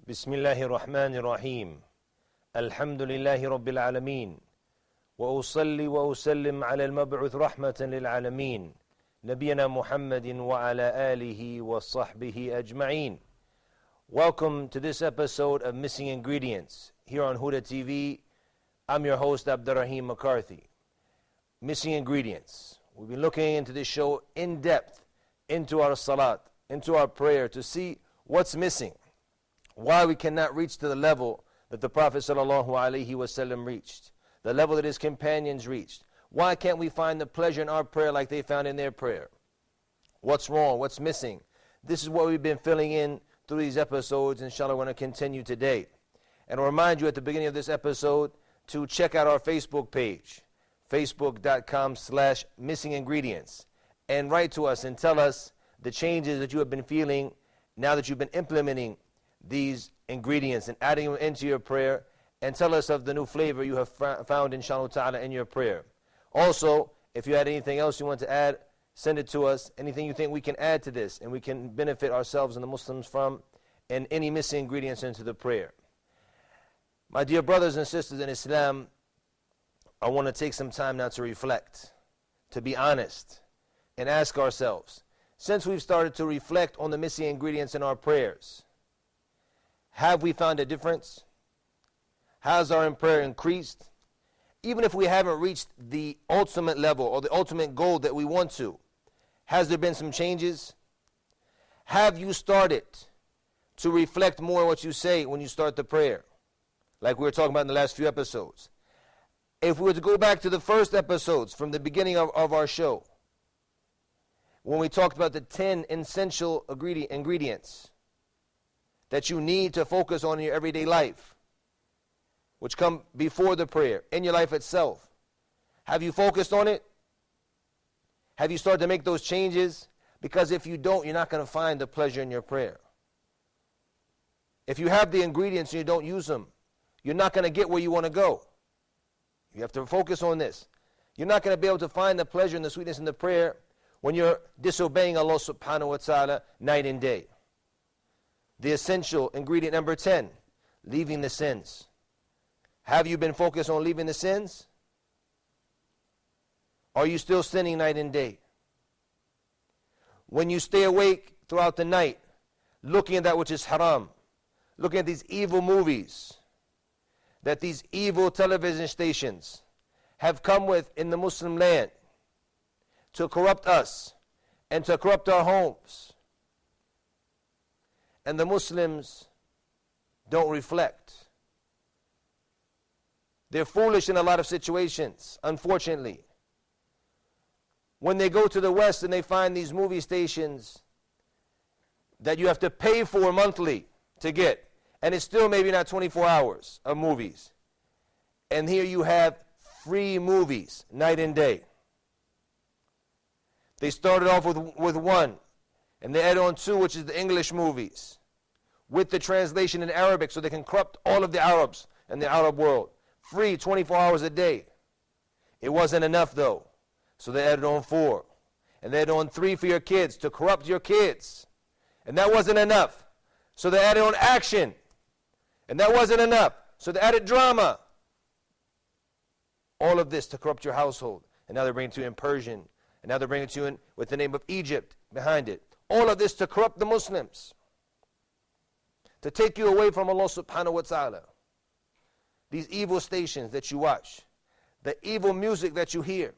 بسم الله الرحمن الرحيم الحمد لله رب العالمين وأصلي وأسلم على المبعوث رحمة للعالمين نبينا محمد وعلى آله وصحبه أجمعين. Welcome to this episode of Missing Ingredients here on Huda TV. I'm your host Abdur-Raheem McCarthy. Missing Ingredients. We've been looking into this show in depth into our salat, into our prayer to see what's missing. Why we cannot reach to the level that the Prophet ﷺ reached, the level that his companions reached. Why can't we find the pleasure in our prayer like they found in their prayer? What's wrong? What's missing? This is what we've been filling in through these episodes. Inshallah, we're going to continue today. And I'll remind you at the beginning of this episode to check out our Facebook page, facebook.com/missingingredients, and write to us and tell us the changes that you have been feeling now that you've been implementing these ingredients and adding them into your prayer, and tell us of the new flavor you have found inshallah ta'ala in your prayer. Also, if you had anything else you want to add, send it to us. Anything you think we can add to this and we can benefit ourselves and the Muslims from, and any missing ingredients into the prayer. My dear brothers and sisters in Islam, I want to take some time now to reflect, to be honest, and ask ourselves, since we've started to reflect on the missing ingredients in our prayers, have we found a difference? Has our prayer increased? Even if we haven't reached the ultimate level or the ultimate goal that we want to, has there been some changes? Have you started to reflect more on what you say when you start the prayer? Like we were talking about in the last few episodes. If we were to go back to the first episodes from the beginning of our show, when we talked about the 10 essential ingredients that you need to focus on in your everyday life, which come before the prayer, in your life itself. Have you focused on it? Have you started to make those changes? Because if you don't, you're not going to find the pleasure in your prayer. If you have the ingredients and you don't use them, you're not going to get where you want to go. You have to focus on this. You're not going to be able to find the pleasure and the sweetness in the prayer when you're disobeying Allah subhanahu wa ta'ala night and day. The essential ingredient number 10, leaving the sins. Have you been focused on leaving the sins? Are you still sinning night and day? When you stay awake throughout the night, looking at that which is haram, looking at these evil movies that these evil television stations have come with in the Muslim land to corrupt us and to corrupt our homes, and the Muslims don't reflect. They're foolish in a lot of situations, unfortunately. When they go to the West and they find these movie stations that you have to pay for monthly to get, and it's still maybe not 24 hours of movies. And here you have free movies night and day. They started off with one, and they add on two, which is the English movies, with the translation in Arabic so they can corrupt all of the Arabs in the Arab world. Free 24 hours a day. It wasn't enough though, so they added on 4. And they added on 3 for your kids, to corrupt your kids. And that wasn't enough, so they added on action. And that wasn't enough, so they added drama. All of this to corrupt your household. And now they're bringing it to you in Persian. And now they're bringing it to you in with the name of Egypt behind it. All of this to corrupt the Muslims, to take you away from Allah subhanahu wa ta'ala. These evil stations that you watch, the evil music that you hear.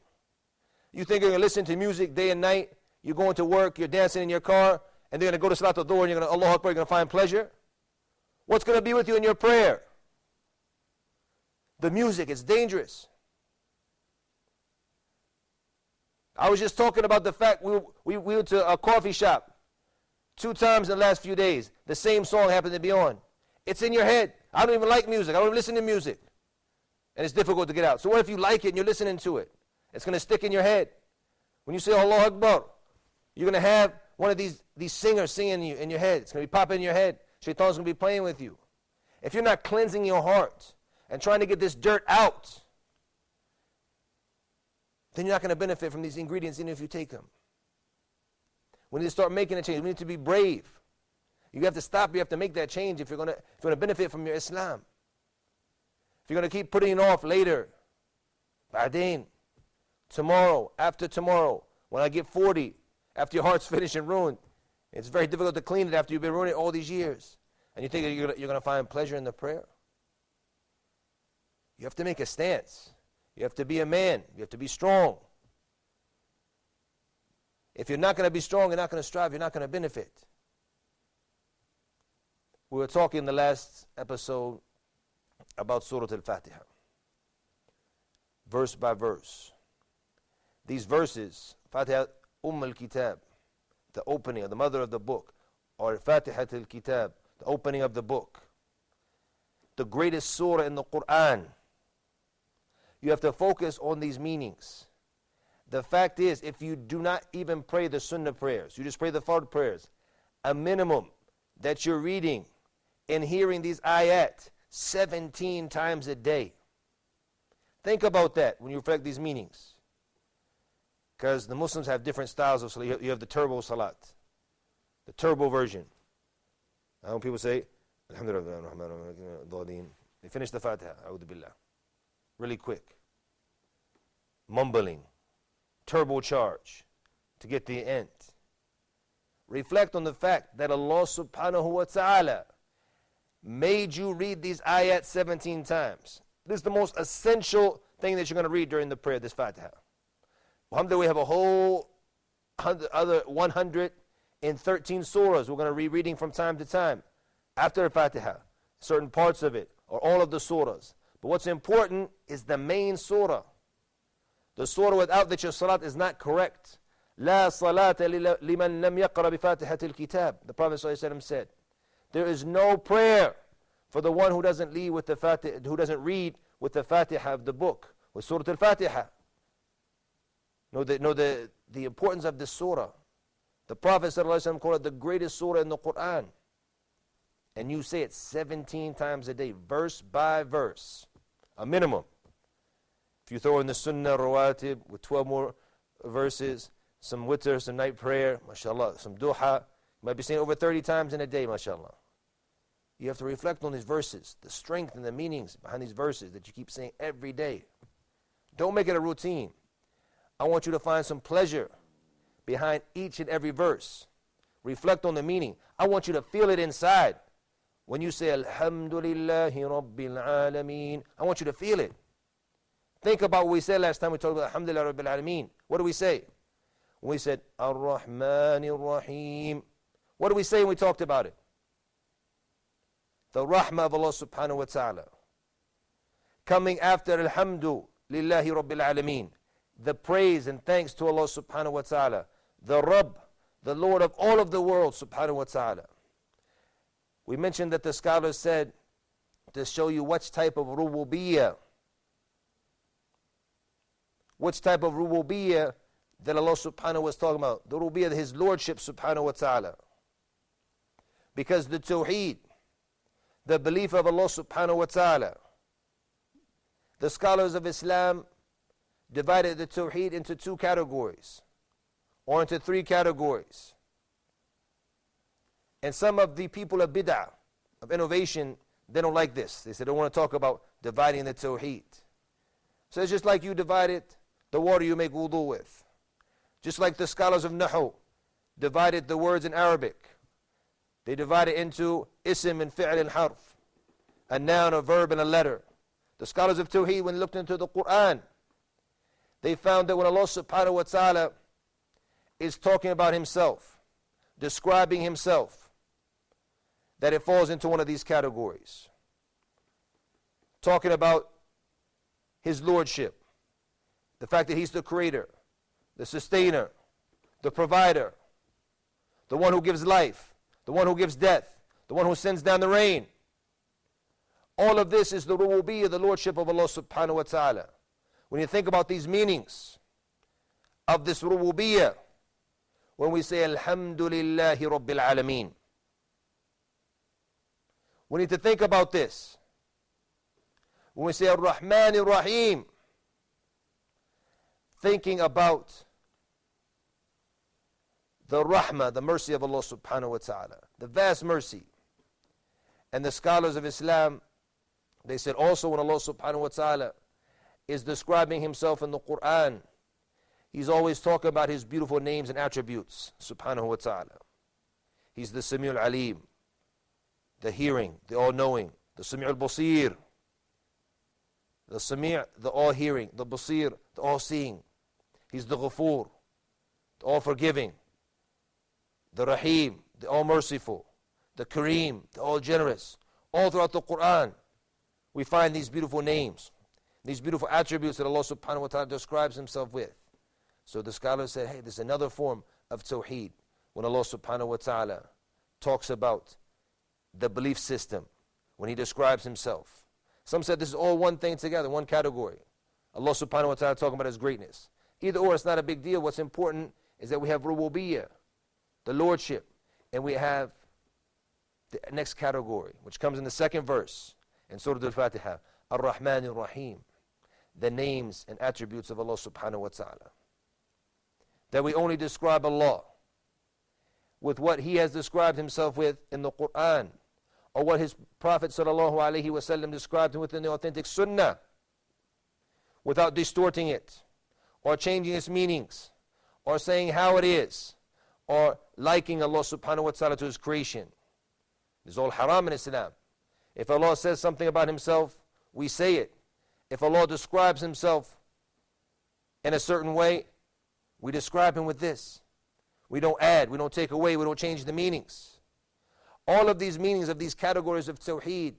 You think you're going to listen to music day and night, you're going to work, you're dancing in your car, and they're going to go to Salat al-Dhuhr and you're going to, Allah Akbar, you're going to find pleasure? What's going to be with you in your prayer? The music, it's dangerous. I was just talking about the fact we went to a coffee shop 2 times in the last few days. The same song happened to be on. It's in your head. I don't even like music. I don't even listen to music. And it's difficult to get out. So what if you like it and you're listening to it? It's going to stick in your head. When you say Allah Akbar, you're going to have one of these singers singing in your head. It's going to be popping in your head. Shaitan's going to be playing with you. If you're not cleansing your heart and trying to get this dirt out, then you're not going to benefit from these ingredients even if you take them. We need to start making a change. We need to be brave. You have to stop. You have to make that change if you're going to benefit from your Islam. If you're going to keep putting it off later, ba'deen, tomorrow, after tomorrow, when I get 40, after your heart's finished and ruined, it's very difficult to clean it after you've been ruining it all these years. And you think you're going to find pleasure in the prayer? You have to make a stance. You have to be a man. You have to be strong. If you're not going to be strong, you're not going to strive, you're not going to benefit. We were talking in the last episode about Surah Al-Fatiha, verse by verse. These verses, Fatiha al-Kitab, the opening, or the mother of the book, or Fatiha al-Kitab, the opening of the book, the greatest surah in the Quran. You have to focus on these meanings. The fact is, if you do not even pray the sunnah prayers, you just pray the fard prayers, a minimum that you're reading and hearing these ayat 17 times a day. Think about that when you reflect these meanings. Because the Muslims have different styles of salat. You have the turbo salat, the turbo version. I know people say, Alhamdulillah, they finish the Fatiha, A'udhu Billah, really quick, mumbling, turbocharge to get the end. Reflect on the fact that Allah subhanahu wa ta'ala made you read these ayat 17 times. This is the most essential thing that you're going to read during the prayer, this Fatiha. Alhamdulillah, we have a whole other 113 surahs we're going to be reading from time to time after the Fatiha, certain parts of it, or all of the surahs. But what's important is the main surah. The surah without which your salat is not correct. لا صلاة لمن لم يقرأ بفاتحة الكتاب. The Prophet ﷺ said, there is no prayer for the one who doesn't read with the Fatiha of the book, with Surah Al-Fatiha. Know the importance of this surah. The Prophet ﷺ called it the greatest surah in the Quran. And you say it 17 times a day, verse by verse, a minimum. If you throw in the Sunnah Rawatib with 12 more verses, some witr, some night prayer, mashallah, some duha, you might be saying over 30 times in a day, mashallah. You have to reflect on these verses, the strength and the meanings behind these verses that you keep saying every day. Don't make it a routine. I want you to find some pleasure behind each and every verse. Reflect on the meaning. I want you to feel it inside. When you say, Alhamdulillahi Rabbil Alameen, I want you to feel it. Think about what we said last time we talked about Alhamdulillah Rabbil Alameen. What do we say? We said, Ar-Rahman Ar-Rahim. What do we say when we talked about it? The Rahmah of Allah subhanahu wa ta'ala. Coming after Alhamdu Lillahi Rabbil Alameen. The praise and thanks to Allah subhanahu wa ta'ala. The Rabb, the Lord of all of the world subhanahu wa ta'ala. We mentioned that the scholars said to show you which type of rububiyyah, that Allah subhanahu was talking about. The rububiyyah, His Lordship subhanahu wa ta'ala. Because the tawheed, the belief of Allah subhanahu wa ta'ala, the scholars of Islam divided the tawheed into two categories, or into three categories. And some of the people of bid'ah, of innovation, they don't like this. They don't want to talk about dividing the tawheed. So it's just like you divided the water you make wudu with. Just like the scholars of Nahu divided the words in Arabic. They divided into ism and fi'l and harf, a noun, a verb, and a letter. The scholars of Tawheed, when they looked into the Quran, they found that when Allah subhanahu wa ta'ala is talking about Himself, describing Himself, that it falls into one of these categories. Talking about His Lordship, the fact that He's the Creator, the Sustainer, the Provider, the one who gives life, the one who gives death, the one who sends down the rain. All of this is the rububiyyah, the Lordship of Allah subhanahu wa ta'ala. When you think about these meanings of this rububiyyah, when we say Alhamdulillahi Rabbil Alameen, we need to think about this. When we say Ar-Rahman Ar-Rahim, thinking about the rahmah, the mercy of Allah subhanahu wa ta'ala, the vast mercy. And the scholars of Islam, they said also when Allah subhanahu wa ta'ala is describing himself in the Quran, he's always talking about his beautiful names and attributes, subhanahu wa ta'ala. He's the Sami'ul Alim, the hearing, the all-knowing, the Sami'ul Basir, the Sami', the all-hearing, the Basir, the all-seeing. He's the Ghafoor, the all-forgiving, the Rahim, the all-merciful, the Kareem, the all-generous. All throughout the Quran, we find these beautiful names, these beautiful attributes that Allah subhanahu wa ta'ala describes himself with. So the scholars said, hey, this is another form of Tawheed. When Allah subhanahu wa ta'ala talks about the belief system, when he describes himself. Some said this is all one thing together, one category. Allah subhanahu wa ta'ala talking about his greatness. Either or, it's not a big deal. What's important is that we have rububiyyah, the lordship, and we have the next category, which comes in the second verse in Surah Al-Fatiha, Ar-Rahman Ar-Rahim, the names and attributes of Allah subhanahu wa ta'ala. That we only describe Allah with what he has described himself with in the Quran, or what his Prophet sallallahu alaihi wasallam described him within the authentic Sunnah, without distorting it, or changing its meanings, or saying how it is, or liking Allah subhanahu wa ta'ala to his creation. This is all haram in Islam. If Allah says something about himself, we say it. If Allah describes himself in a certain way, we describe him with this. We don't add, we don't take away, we don't change the meanings. All of these meanings of these categories of Tawheed,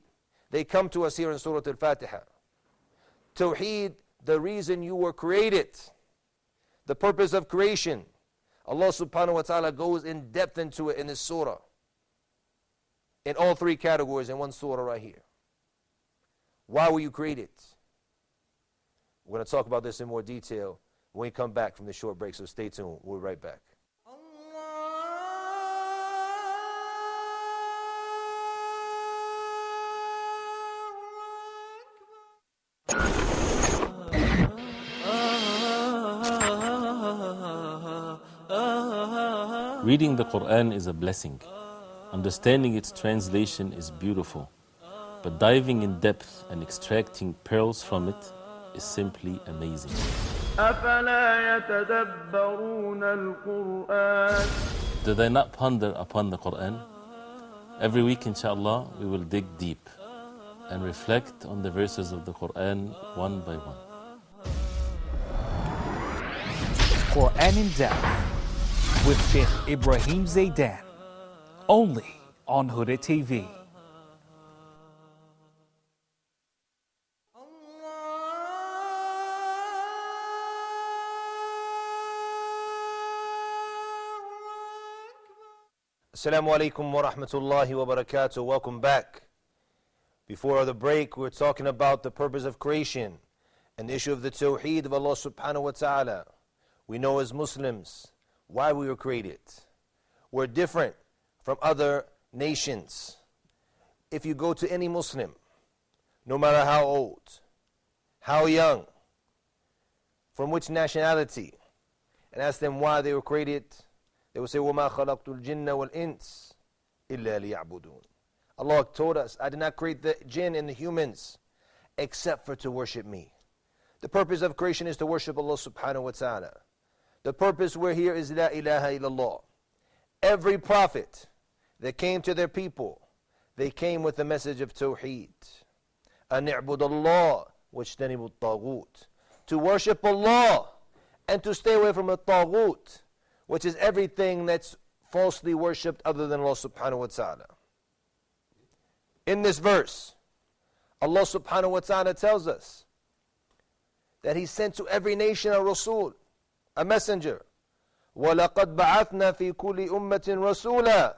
they come to us here in Surah Al-Fatiha. Tawheed, the reason you were created, the purpose of creation. Allah subhanahu wa ta'ala goes in depth into it in this surah. In all three categories in one surah right here. Why were you created? We're going to talk about this in more detail when we come back from this short break, so stay tuned. We'll be right back. Reading the Quran is a blessing. Understanding its translation is beautiful. But diving in depth and extracting pearls from it is simply amazing. Do they not ponder upon the Quran? Every week, inshallah, we will dig deep and reflect on the verses of the Quran one by one. Quran in Depth with Sheikh Ibrahim Zaidan, only on Huda TV. Assalamu alaikum wa rahmatullahi wa barakatuh. Welcome back. Before the break, we were talking about the purpose of creation and the issue of the Tawheed of Allah subhanahu wa ta'ala. We know as Muslims why we were created. We're different from other nations. If you go to any Muslim, no matter how old, how young, from which nationality, and ask them why they were created, they will say, وَمَا خَلَقْتُ الْجِنَّ وَالْإِنسِ إِلَّا لِيَعْبُدُونَ. Allah told us, I did not create the jinn and the humans except for to worship me. The purpose of creation is to worship Allah subhanahu wa ta'ala. The purpose we're here is La ilaha illallah. Every prophet that came to their people, they came with the message of Tawheed. أَنِ اعْبُدَ اللَّهِ وَاجْتَنِبُ الطَّاغُوتِ. To worship Allah and to stay away from the Taghut, which is everything that's falsely worshipped other than Allah subhanahu wa ta'ala. In this verse, Allah subhanahu wa ta'ala tells us that He sent to every nation a Rasul, a messenger. وَلَقَدْ بَعَثْنَا فِي كُلِّ أُمَّةٍ رَسُولًا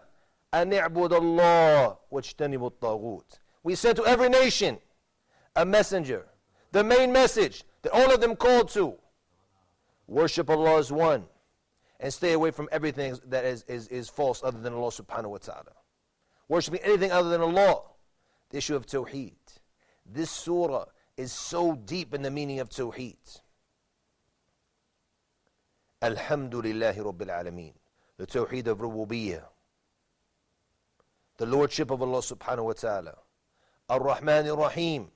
أَنِ اعْبُدَ اللَّهِ وَاجْتَنِبُ الطَّاغُوتِ. We sent to every nation a messenger. The main message that all of them called to: worship Allah as one and stay away from everything that is false other than Allah subhanahu wa ta'ala. Worshipping anything other than Allah. The issue of Tawheed. This surah is so deep in the meaning of Tawheed. Alhamdulillahi Rabbil Alameen. the Tawheed of Rububiyyah, the Lordship of Allah subhanahu wa ta'ala. Ar-Rahman Ar-Rahim,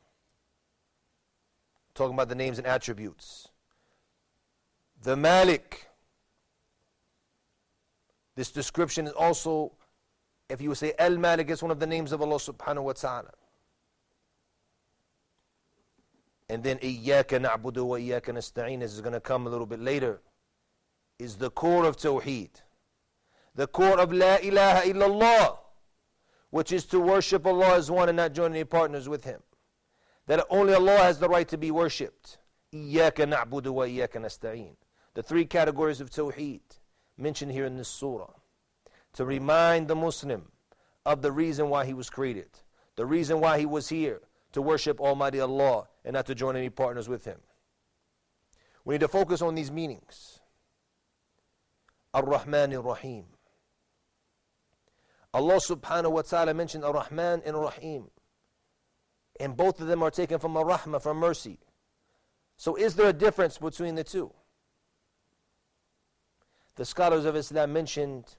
talking about the names and attributes. The Malik, this description is also, if you would say Al-Malik, it's one of the names of Allah subhanahu wa ta'ala. And then Iyyaka na'budu wa Iyyaka nasta'een, this is going to come a little bit later, is the core of Tawheed. The core of La ilaha illallah, which is to worship Allah as one and not join any partners with Him. That only Allah has the right to be worshipped. Iyyaka na'budu wa Iyyaka nasta'een. The three categories of Tawheed mentioned here in this surah, to remind the Muslim of the reason why he was created, the reason why he was here, to worship Almighty Allah and not to join any partners with Him. We need to focus on these meanings. Ar-Rahman Ar-Rahim. Allah subhanahu wa ta'ala mentioned Ar-Rahman and Ar-Rahim, and both of them are taken from Ar-Rahmah, from mercy. So is there a difference between the two? The scholars of Islam mentioned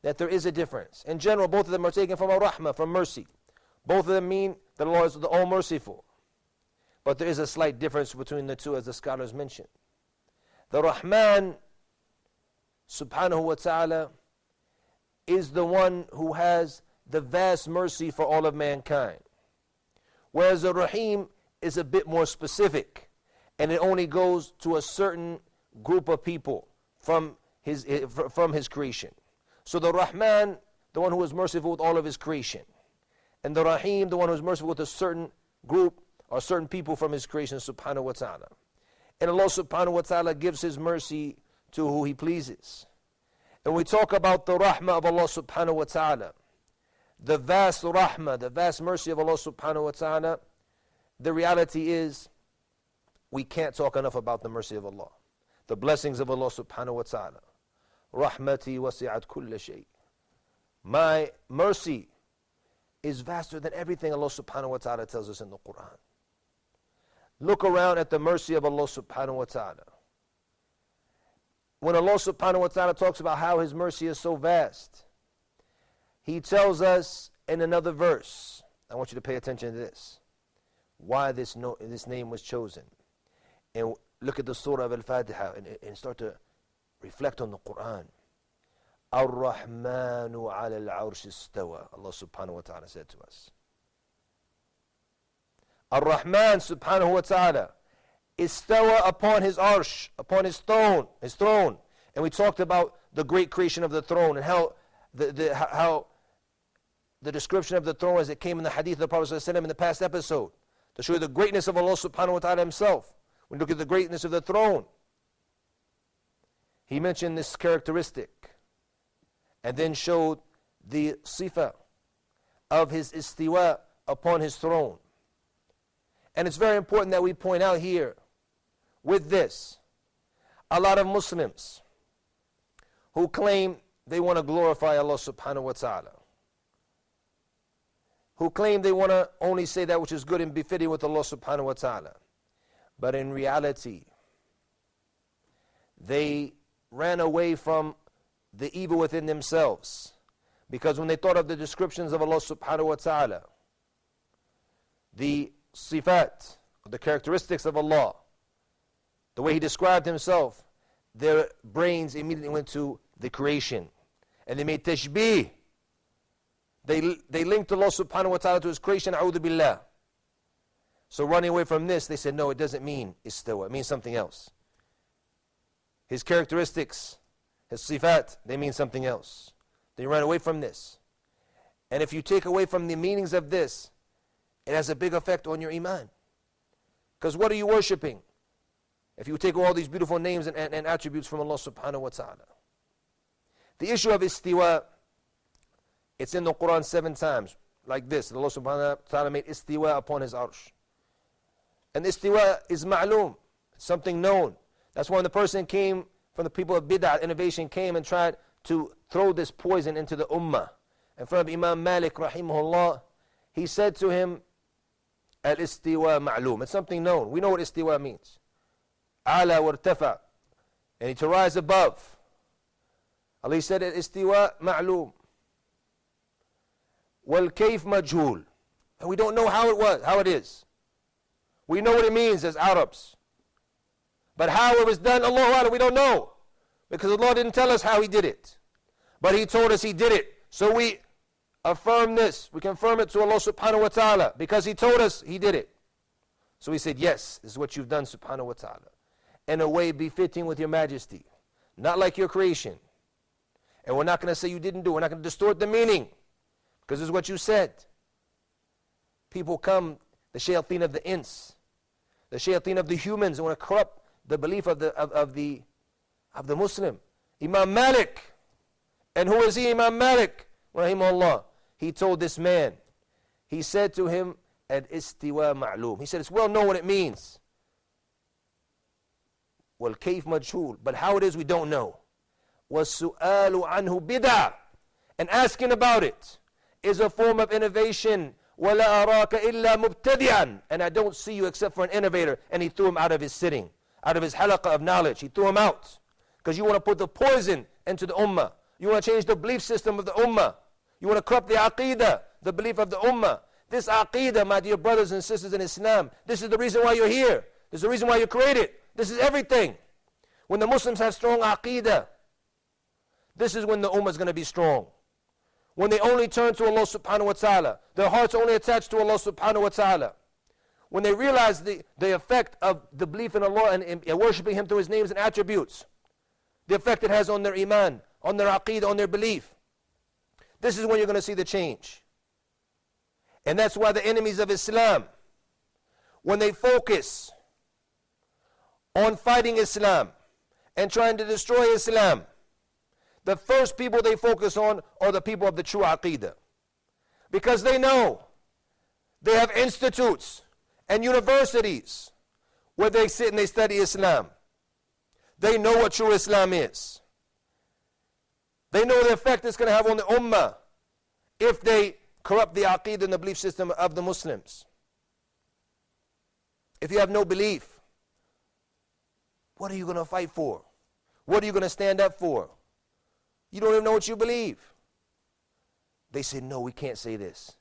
that there is a difference. In general, both of them are taken from Ar-Rahmah, from mercy. Both of them mean that Allah is the All-Merciful. But there is a slight difference between the two, as the scholars mentioned. The Rahman subhanahu wa ta'ala is the one who has the vast mercy for all of mankind. Whereas the Rahim is a bit more specific, and it only goes to a certain group of people from his creation. So the Rahman, the one who is merciful with all of his creation, and the Rahim, the one who is merciful with a certain group or certain people from his creation, subhanahu wa ta'ala. And Allah subhanahu wa ta'ala gives His mercy to who He pleases. And we talk about the rahmah of Allah subhanahu wa ta'ala, the vast rahmah, the vast mercy of Allah subhanahu wa ta'ala. The reality is, we can't talk enough about the mercy of Allah, the blessings of Allah subhanahu wa ta'ala. Rahmati wasi'at kulla shay. My mercy is vaster than everything Allah subhanahu wa ta'ala tells us in the Quran. Look around at the mercy of Allah subhanahu wa ta'ala. When Allah subhanahu wa ta'ala talks about how His mercy is so vast, He tells us in another verse, I want you to pay attention to this, why this name was chosen. And look at the surah of Al-Fatiha and start to reflect on the Quran. Ar-Rahmanu ala al-arsh istawa, Allah subhanahu wa ta'ala said to us. Ar-Rahman subhanahu wa ta'ala istawa upon His arsh, upon His throne. And we talked about the great creation of the throne and how the description of the throne as it came in the hadith of the Prophet ﷺ in the past episode, to show you the greatness of Allah subhanahu wa ta'ala Himself. When you look at the greatness of the throne, He mentioned this characteristic and then showed the sifa of His istiwa upon His throne. And it's very important that we point out here with this, a lot of Muslims who claim they want to glorify Allah subhanahu wa ta'ala, who claim they want to only say that which is good and befitting with Allah subhanahu wa ta'ala. But in reality, they ran away from the evil within themselves. Because when they thought of the descriptions of Allah subhanahu wa ta'ala, the sifat, the characteristics of Allah, the way He described Himself, their brains immediately went to the creation. And they made tashbih. They linked Allah subhanahu wa ta'ala to His creation, a'udhu billah. So running away from this, they said, no, it doesn't mean istawa, it means something else. His characteristics, His sifat, they mean something else. They ran away from this. And if you take away from the meanings of this, it has a big effect on your iman. Because what are you worshipping? If you take all these beautiful names and attributes from Allah subhanahu wa ta'ala. The issue of istiwa, it's in the Quran 7 times, like this. Allah subhanahu wa ta'ala made istiwa upon His arsh. And istiwa is ma'loom, something known. That's why when the person came from the people of bid'ah, innovation came and tried to throw this poison into the ummah. In front of Imam Malik rahimahullah, he said to him, al-istiwa ma'loom. It's something known. We know what istiwa means. Ala wartafa. And to rise above. Allah said, istiwa ma'loom. Wal kayf majhul. And we don't know how it is. We know what it means as Arabs. But how it was done, Allahu A'lam, we don't know. Because Allah didn't tell us how He did it. But He told us He did it. So we affirm this. We confirm it to Allah subhanahu wa ta'ala. Because He told us He did it. So we said, yes, this is what you've done subhanahu wa ta'ala. In a way befitting with your majesty. Not like your creation. And we're not going to say you didn't do it. We're not going to distort the meaning. Because this is what you said. People come, the shayateen of the ins, the shayateen of the humans, and want to corrupt the belief of the Muslim. Imam Malik. And who is he, Imam Malik? Rahimahullah. He told this man, he said to him, al-istiwa ma'loom. He said, it's well known what it means. Wal kayf majhul. But how it is, we don't know. Was-su'alu anhu bid'ah. And asking about it is a form of innovation. وَلَا أَرَاكَ إِلَّا مُبْتَدِعًا. And I don't see you except for an innovator. And he threw him out of his sitting, out of his halaqah of knowledge. He threw him out. Because you want to put the poison into the ummah. You want to change the belief system of the ummah. You want to corrupt the aqeedah, the belief of the ummah. This aqeedah, my dear brothers and sisters in Islam, this is the reason why you're here. This is the reason why you're created. This is everything. When the Muslims have strong aqeedah, this is when the ummah is going to be strong. When they only turn to Allah subhanahu wa ta'ala, their hearts only attached to Allah subhanahu wa ta'ala. When they realize the effect of the belief in Allah and worshipping Him through His names and attributes, the effect it has on their iman, on their aqeedah, on their belief. This is when you're going to see the change. And that's why the enemies of Islam, when they focus on fighting Islam and trying to destroy Islam, the first people they focus on are the people of the true aqeedah. Because they know they have institutes and universities where they sit and they study Islam. They know what true Islam is. They know the effect it's going to have on the ummah if they corrupt the aqeedah and the belief system of the Muslims. If you have no belief, what are you going to fight for? What are you going to stand up for? You don't even know what you believe. They said, no, we can't say this.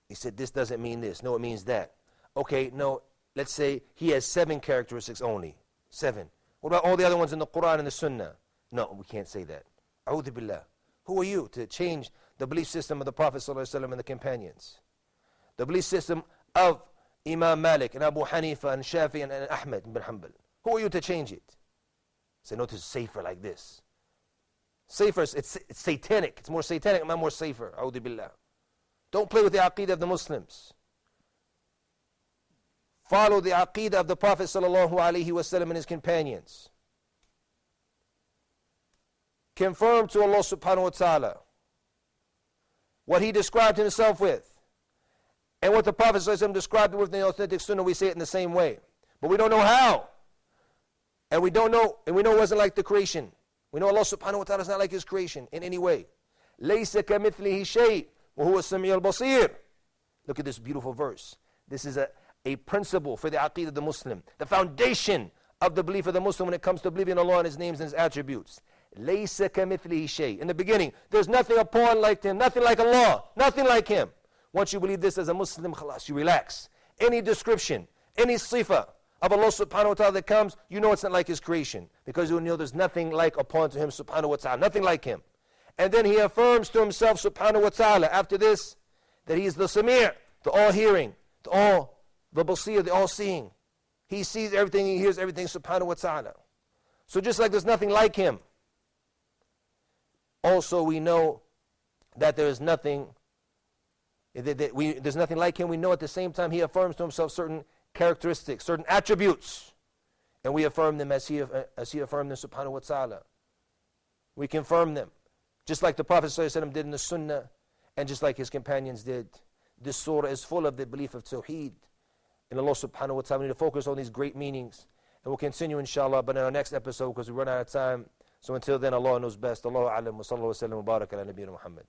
He said, this doesn't mean this. No, it means that. Okay, no, let's say he has 7 characteristics only. 7. What about all the other ones in the Quran and the Sunnah? No, we can't say that. A'udhu billah. Who are you to change the belief system of the Prophet ﷺ and the companions? The belief system of Imam Malik and Abu Hanifa and Shafi and Ahmed ibn Hanbal. Who are you to change it? Say, no, it's safer like this. Safer, it's satanic. It's more satanic, not more safer. A'udhu billah. Don't play with the aqeedah of the Muslims. Follow the aqeedah of the Prophet ﷺ and his companions. Confirm to Allah subhanahu wa ta'ala what He described Himself with. And what the Prophet ﷺ described with the authentic sunnah, we say it in the same way. But we don't know how. And we know it wasn't like the creation. We know Allah subhanahu wa ta'ala is not like His creation in any way. لَيْسَ كَمِثْلِهِ شَيْءٍ وَهُوَ السَّمِيعُ الْبَصِيرُ. Look at this beautiful verse. This is a principle for the aqeedah of the Muslim. The foundation of the belief of the Muslim when it comes to believing in Allah and His names and His attributes. لَيْسَ كَمِثْلِهِ شَيْءٍ. In the beginning, there's nothing upon like Him, nothing like Allah, nothing like Him. Once you believe this as a Muslim, khalas, you relax. Any description, any sifa of Allah subhanahu wa ta'ala that comes, you know it's not like His creation. Because you know there's nothing like upon to Him subhanahu wa ta'ala, nothing like Him. And then He affirms to Himself subhanahu wa ta'ala after this, that He is the Sami', the all-hearing, the Basir, the all-seeing. He sees everything, He hears everything subhanahu wa ta'ala. So just like there's nothing like Him, also we know that there is nothing, there's nothing like Him. We know at the same time He affirms to Himself certain characteristics, certain attributes, and we affirm them as He affirmed them subhanahu wa ta'ala. We confirm them, just like the Prophet ﷺ did in the Sunnah, and just like his companions did. This surah is full of the belief of Tawheed in Allah subhanahu wa ta'ala. We need to focus on these great meanings, and we'll continue inshallah, but in our next episode, because we run out of time. So until then, Allah knows best. Allahu a'lam wa sallallahu wa sallam wa barak ala nabiyyina Muhammad.